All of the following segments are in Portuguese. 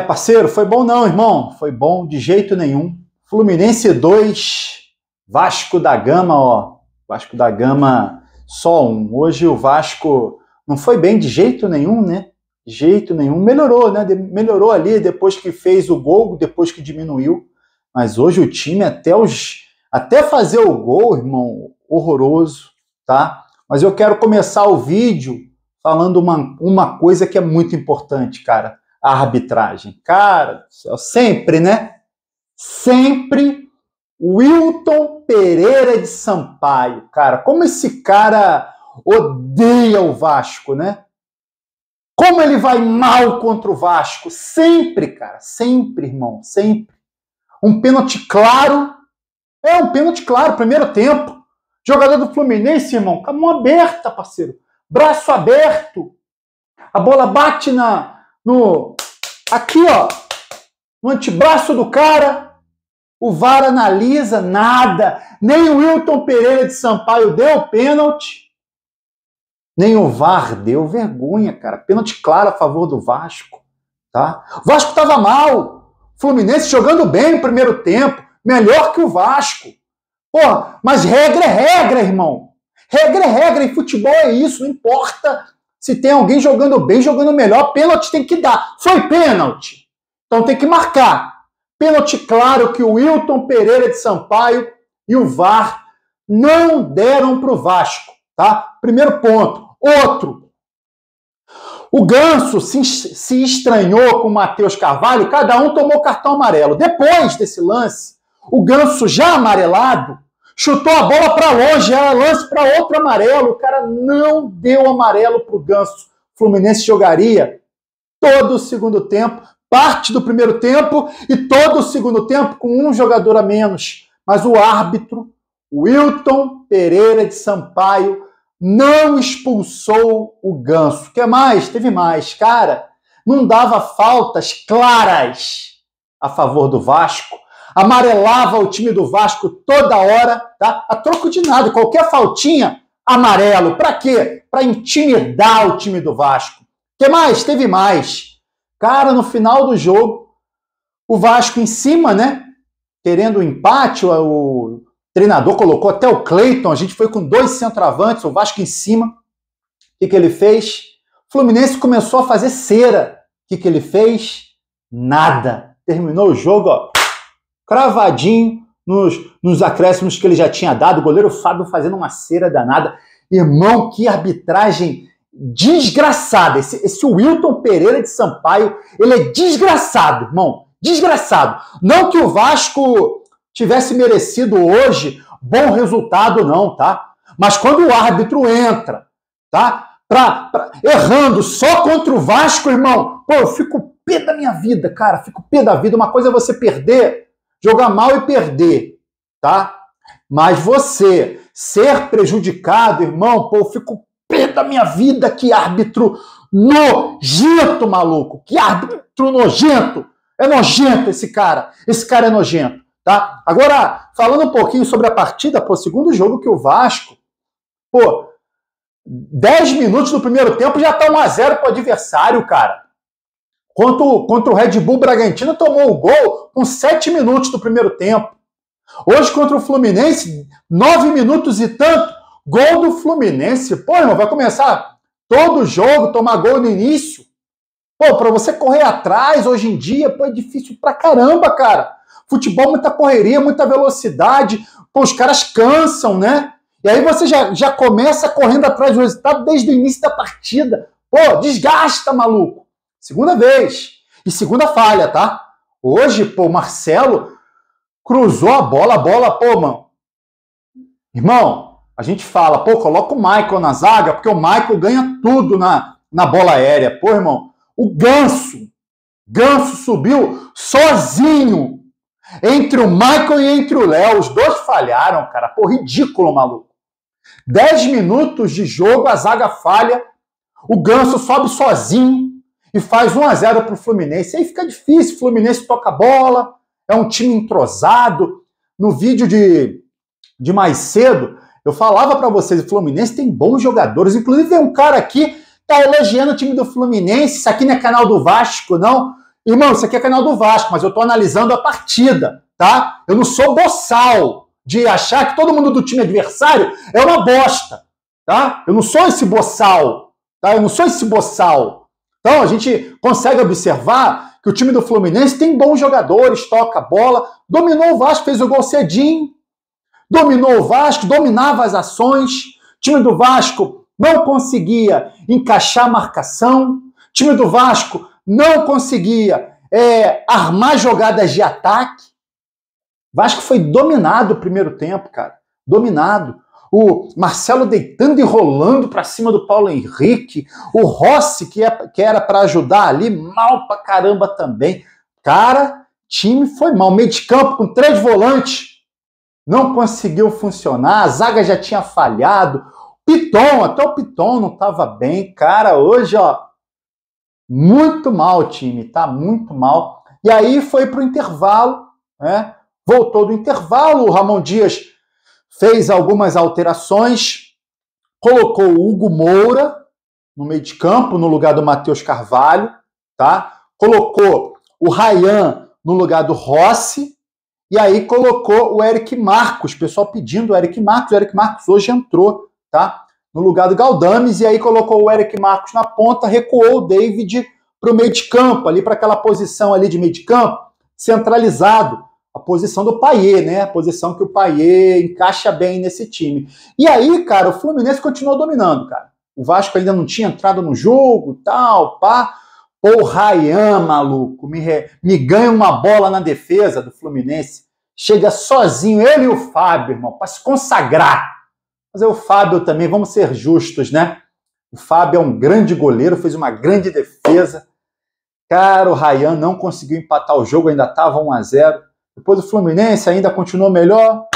Parceiro, foi bom não, irmão. Foi bom de jeito nenhum. Fluminense 2, Vasco da Gama, ó. Vasco da Gama só 1. Hoje o Vasco não foi bem de jeito nenhum, né? De jeito nenhum. Melhorou, né? Melhorou ali depois que fez o gol, depois que diminuiu. Mas hoje o time até fazer o gol, irmão, horroroso, tá? Mas eu quero começar o vídeo falando uma coisa que é muito importante, cara. A arbitragem. Cara, sempre, né? Sempre Wilton Pereira de Sampaio. Cara, como esse cara odeia o Vasco, né? Como ele vai mal contra o Vasco. Sempre, cara. Sempre, irmão. Sempre. Um pênalti claro. Um pênalti claro. Primeiro tempo. Jogador do Fluminense, irmão. Com a mão aberta, parceiro. Braço aberto. A bola bate aqui, ó, no antebraço do cara, o VAR analisa, nada, nem o Wilton Pereira de Sampaio deu pênalti, nem o VAR deu, vergonha, cara, pênalti claro a favor do Vasco, tá? O Vasco tava mal, Fluminense jogando bem no primeiro tempo, melhor que o Vasco, porra, mas regra é regra, irmão, regra é regra, e futebol é isso, não importa se tem alguém jogando bem, jogando melhor, pênalti tem que dar. Foi pênalti. Então tem que marcar. Pênalti claro que o Wilton Pereira de Sampaio e o VAR não deram para o Vasco. Tá? Primeiro ponto. Outro. O Ganso se estranhou com o Matheus Carvalho, cada um tomou cartão amarelo. Depois desse lance, o Ganso já amarelado, chutou a bola para longe, era lance para outro amarelo. O cara não deu amarelo para o Ganso. O Fluminense jogaria todo o segundo tempo, parte do primeiro tempo e todo o segundo tempo com um jogador a menos. Mas o árbitro, Wilton Pereira de Sampaio, não expulsou o Ganso. O que mais? Teve mais. Cara, não dava faltas claras a favor do Vasco. Amarelava o time do Vasco toda hora, tá? A troco de nada, qualquer faltinha, amarelo. Pra quê? Pra intimidar o time do Vasco. O que mais? Teve mais. Cara, no final do jogo, o Vasco em cima, né? Querendo o empate, o treinador colocou até o Cleiton, a gente foi com 2 centroavantes, o Vasco em cima. O que ele fez? O Fluminense começou a fazer cera. O que ele fez? Nada. Terminou o jogo, ó, cravadinho nos acréscimos que ele já tinha dado, o goleiro Fábio fazendo uma cera danada. Irmão, que arbitragem desgraçada. Esse Wilton Pereira de Sampaio, ele é desgraçado, irmão, desgraçado. Não que o Vasco tivesse merecido hoje bom resultado, não, tá? Mas quando o árbitro entra, tá? Errando só contra o Vasco, irmão, pô, eu fico pé da minha vida, cara, fico pé da vida. Uma coisa é você perder, jogar mal e perder, tá? Mas você ser prejudicado, irmão, pô, eu fico pé da minha vida, que árbitro nojento, maluco, que árbitro nojento. É nojento esse cara é nojento, tá? Agora, falando um pouquinho sobre a partida, pô, segundo jogo que o Vasco, pô, 10 minutos do primeiro tempo já tá 1-0 pro adversário, cara. Contra o Red Bull Bragantino tomou o gol com 7 minutos do primeiro tempo. Hoje contra o Fluminense, 9 minutos e tanto, gol do Fluminense. Pô, irmão, vai começar todo o jogo, tomar gol no início. Pô, pra você correr atrás hoje em dia, pô, é difícil pra caramba, cara. Futebol, muita correria, muita velocidade. Pô, os caras cansam, né? E aí você já começa correndo atrás do resultado desde o início da partida. Pô, desgasta, maluco. Segunda vez. E segunda falha, tá? Hoje, pô, o Marcelo cruzou a bola, pô, mano. Irmão, a gente fala, pô, coloca o Michael na zaga, porque o Michael ganha tudo na bola aérea. Pô, irmão, o Ganso subiu sozinho entre o Michael e entre o Léo. Os dois falharam, cara. Pô, ridículo, maluco. 10 minutos de jogo, a zaga falha, o Ganso sobe sozinho e faz 1-0 pro Fluminense. Aí fica difícil, o Fluminense toca a bola, é um time entrosado. No vídeo de mais cedo, eu falava para vocês, o Fluminense tem bons jogadores, inclusive tem um cara aqui que tá elogiando o time do Fluminense, isso aqui não é canal do Vasco, não. Irmão, isso aqui é canal do Vasco, mas eu tô analisando a partida, tá? Eu não sou boçal de achar que todo mundo do time adversário é uma bosta, tá? Eu não sou esse boçal, tá? Eu não sou esse boçal. Então, a gente consegue observar que o time do Fluminense tem bons jogadores, toca a bola, dominou o Vasco, fez o gol cedinho, dominou o Vasco, dominava as ações, o time do Vasco não conseguia encaixar a marcação, o time do Vasco não conseguia armar jogadas de ataque. O Vasco foi dominado o primeiro tempo, cara. Dominado. O Marcelo deitando e rolando para cima do Paulo Henrique. O Rossi, que era para ajudar ali, mal pra caramba também. Cara, time foi mal. Meio de campo com 3 volantes. Não conseguiu funcionar. A zaga já tinha falhado. Piton, até o Piton não estava bem. Cara, hoje, ó, muito mal o time, tá? Muito mal. E aí foi pro intervalo, né? Voltou do intervalo, o Ramon Dias fez algumas alterações, colocou o Hugo Moura no meio de campo, no lugar do Matheus Carvalho, tá? Colocou o Ryan no lugar do Rossi, e aí colocou o Eric Marcos, o pessoal pedindo o Eric Marcos hoje entrou, tá? No lugar do Galdames, e aí colocou o Eric Marcos na ponta, recuou o David para o meio de campo, ali para aquela posição ali de meio de campo, centralizado, a posição do Payet, né? A posição que o Payet encaixa bem nesse time. E aí, cara, o Fluminense continuou dominando, cara. O Vasco ainda não tinha entrado no jogo, tal, pá. O Ryan, maluco, me ganha uma bola na defesa do Fluminense. Chega sozinho, ele e o Fábio, irmão, para se consagrar. Mas o Fábio também, vamos ser justos, né? O Fábio é um grande goleiro, fez uma grande defesa. Cara, o Ryan não conseguiu empatar o jogo, ainda estava 1-0. Depois o Fluminense ainda continuou melhor.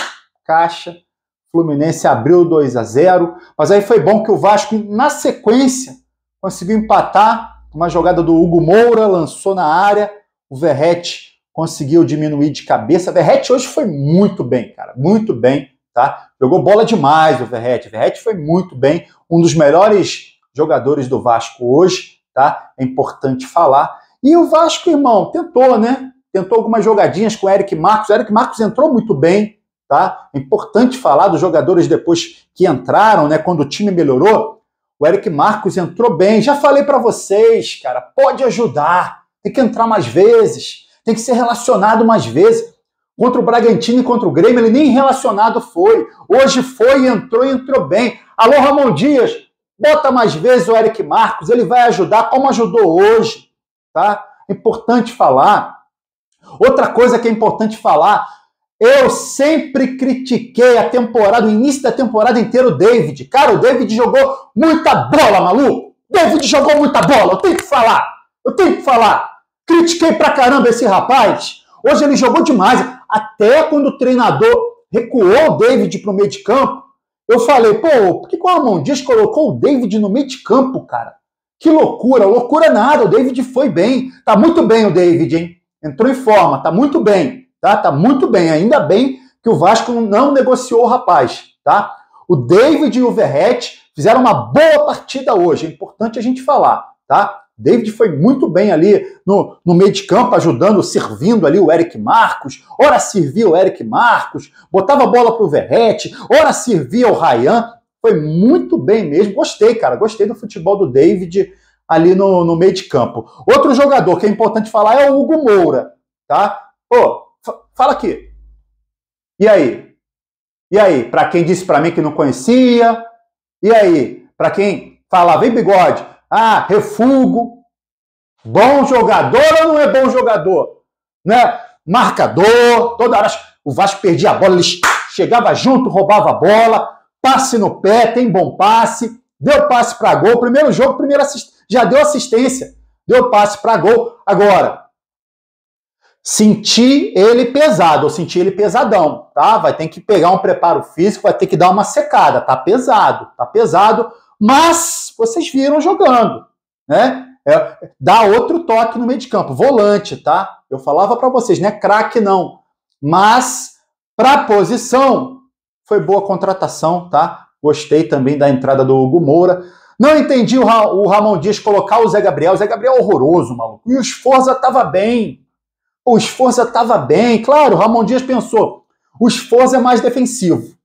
Caixa. O Fluminense abriu 2-0. Mas aí foi bom que o Vasco, na sequência, conseguiu empatar. Uma jogada do Hugo Moura, lançou na área. O Verratti conseguiu diminuir de cabeça. O Verratti hoje foi muito bem, cara. Muito bem, tá? Jogou bola demais o Verratti. O Verratti foi muito bem. Um dos melhores jogadores do Vasco hoje, tá? É importante falar. E o Vasco, irmão, tentou, né? Tentou algumas jogadinhas com o Eric Marcos. O Eric Marcos entrou muito bem, tá? É importante falar dos jogadores depois que entraram, né? Quando o time melhorou. O Eric Marcos entrou bem. Já falei para vocês, cara, pode ajudar. Tem que entrar mais vezes. Tem que ser relacionado mais vezes. Contra o Bragantino e contra o Grêmio, ele nem relacionado foi. Hoje foi, entrou e entrou bem. Alô, Ramon Dias, bota mais vezes o Eric Marcos. Ele vai ajudar como ajudou hoje, tá? É importante falar. Outra coisa que é importante falar, eu sempre critiquei a temporada, o início da temporada inteira o David. Cara, o David jogou muita bola, maluco. O David jogou muita bola, eu tenho que falar. Critiquei pra caramba esse rapaz. Hoje ele jogou demais. Até quando o treinador recuou o David pro meio de campo, eu falei, pô, por que o Ramon Dias colocou o David no meio de campo, cara? Que loucura, loucura nada, o David foi bem. Tá muito bem o David, hein? Entrou em forma, tá muito bem, tá? Tá muito bem. Ainda bem que o Vasco não negociou o rapaz, tá? O David e o Verratti fizeram uma boa partida hoje, é importante a gente falar, tá? O David foi muito bem ali no meio de campo, ajudando, servindo ali o Eric Marcos. Ora servia o Eric Marcos, botava a bola pro Verratti, ora servia o Ryan. Foi muito bem mesmo. Gostei, cara. Gostei do futebol do David ali no meio de campo. Outro jogador que é importante falar é o Hugo Moura, tá? Pô, fala aqui. E aí? E aí? Para quem disse para mim que não conhecia? E aí? Para quem fala, vem bigode, refugo. Bom jogador ou não é bom jogador? Né? Marcador, toda hora o Vasco perdia a bola, ele chegava junto, roubava a bola, passe no pé, tem bom passe, deu passe para gol, primeiro jogo, já deu assistência, deu passe para gol. Agora, senti ele pesado, eu senti ele pesadão, tá? Vai ter que pegar um preparo físico, vai ter que dar uma secada, tá pesado, mas vocês viram jogando, né? Dá outro toque no meio de campo, volante, tá? Eu falava para vocês, não é craque não, mas para posição foi boa contratação, tá? Gostei também da entrada do Hugo Moura. Não entendi o Ramon Dias colocar o Zé Gabriel. O Zé Gabriel é horroroso, maluco. E o Sforza tava bem. O Sforza tava bem. Claro, o Ramon Dias pensou, o Sforza é mais defensivo.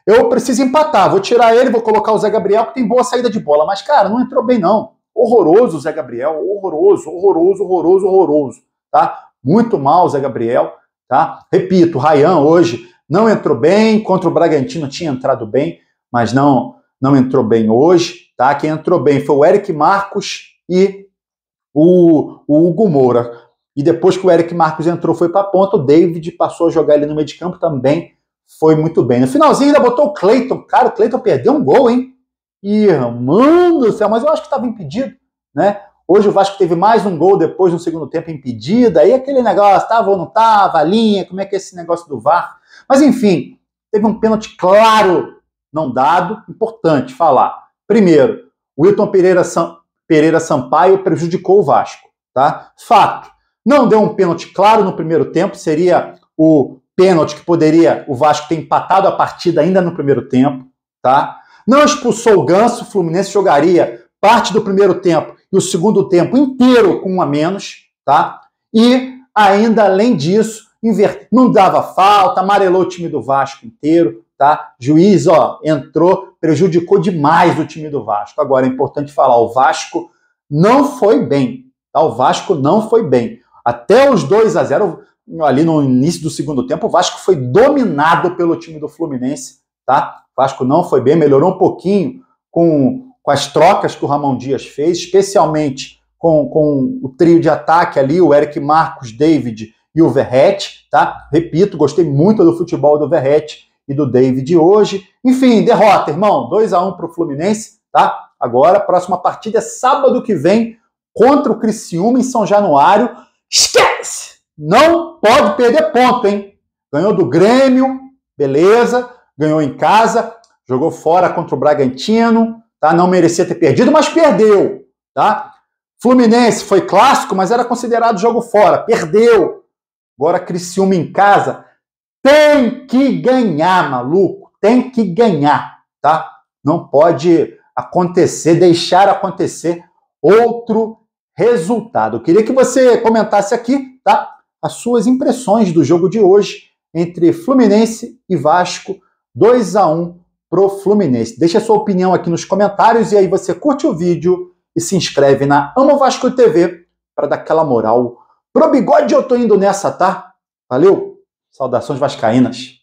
Eu preciso empatar, vou tirar ele, vou colocar o Zé Gabriel, que tem boa saída de bola. Mas, cara, não entrou bem, não. Horroroso o Zé Gabriel. Horroroso, horroroso, horroroso, horroroso. Tá? Muito mal o Zé Gabriel. Tá? Repito, o Ryan hoje não entrou bem. Contra o Bragantino tinha entrado bem, mas não entrou bem hoje. Tá? Quem entrou bem foi o Eric Marcos e o Hugo Moura. E depois que o Eric Marcos entrou, foi para a ponta, o David passou a jogar ali no meio de campo, também foi muito bem. No finalzinho ainda botou o Cleiton. Cara, o Cleiton perdeu um gol, hein? Irmão do céu, mas eu acho que estava impedido, né? Hoje o Vasco teve mais um gol depois no segundo tempo impedido. Aí aquele negócio, tava ou não tava, a linha, como é que é esse negócio do VAR? Mas enfim, teve um pênalti claro não dado, importante falar. Primeiro, o Wilton Pereira Sampaio prejudicou o Vasco, tá? Fato. Não deu um pênalti claro no primeiro tempo, seria o pênalti que poderia o Vasco ter empatado a partida ainda no primeiro tempo, tá? Não expulsou o Ganso, o Fluminense jogaria parte do primeiro tempo e o segundo tempo inteiro com um a menos, tá? E ainda além disso, não dava falta, amarelou o time do Vasco inteiro, tá? Juiz, entrou, prejudicou demais o time do Vasco. Agora é importante falar, o Vasco não foi bem, tá? O Vasco não foi bem. Até os 2-0, ali no início do segundo tempo, o Vasco foi dominado pelo time do Fluminense, tá? O Vasco não foi bem, melhorou um pouquinho com as trocas que o Ramon Dias fez, especialmente com o trio de ataque ali, o Eric Marcos, David e o Verratti, tá? Repito, gostei muito do futebol do Verratti e do David hoje. Enfim, derrota, irmão, 2-1 para o Fluminense, tá? Agora, a próxima partida é sábado que vem contra o Criciúma em São Januário. Esquece! Não pode perder ponto, hein? Ganhou do Grêmio, beleza, ganhou em casa, jogou fora contra o Bragantino, tá? Não merecia ter perdido, mas perdeu, tá? Fluminense foi clássico, mas era considerado jogo fora, perdeu. Agora Criciúma em casa, tem que ganhar, maluco, tem que ganhar, tá? Não pode acontecer, deixar acontecer outro resultado. Eu queria que você comentasse aqui, tá? As suas impressões do jogo de hoje entre Fluminense e Vasco, 2-1 pro Fluminense. Deixa a sua opinião aqui nos comentários e aí você curte o vídeo e se inscreve na Amo Vasco TV para dar aquela moral. Pro Bigode eu tô indo nessa, tá? Valeu! Saudações vascaínas!